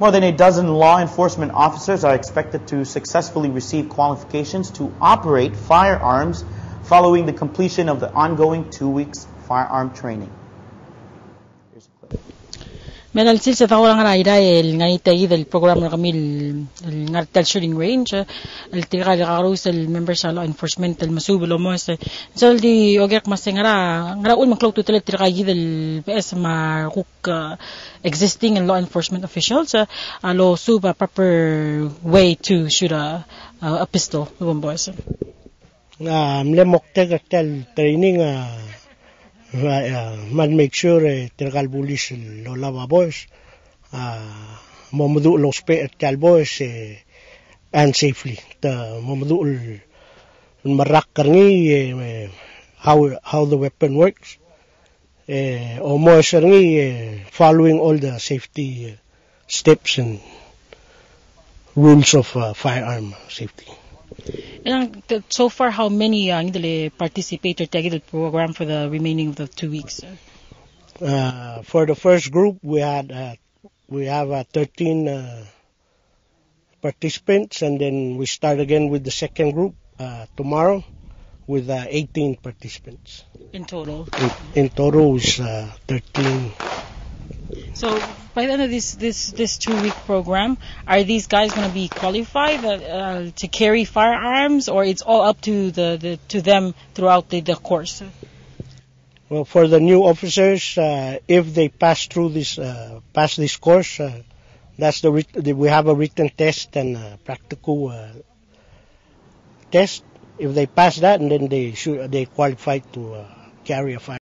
More than a dozen law enforcement officers are expected to successfully receive qualifications to operate firearms following the completion of the ongoing 2 weeks firearm training. من السلسلة تقول أنا إيداي الغنيتة إذا البرنامج كميل النارتال شوتينج رينج التقال العروس الممبرس law enforcement المسؤول بالأموس سألتي أوجيك مسنجرا أول ما كلوتو تلت تلقى إذا البس مع روك existing law enforcement officials allo sub a proper way to shoot a pistol one boys. ملمك تقتل training man make sure تلقى البوليس لو لابا boys ممدوء لو سبيت boys and safely ممدوء المراقرني how the weapon works or more following all the safety steps and rules of firearm safety. And so far, how many participators take the program for the remaining of the 2 weeks? For the first group, we have 13 participants, and then we start again with the second group tomorrow with 18 participants. In total? In total is 13. So by the end of this 2 week program, are these guys going to be qualified to carry firearms, or it's all up to to them throughout the course? Well, for the new officers, if they pass through this course, we have a written test and a practical test. If they pass that, and then they qualify to carry a firearm.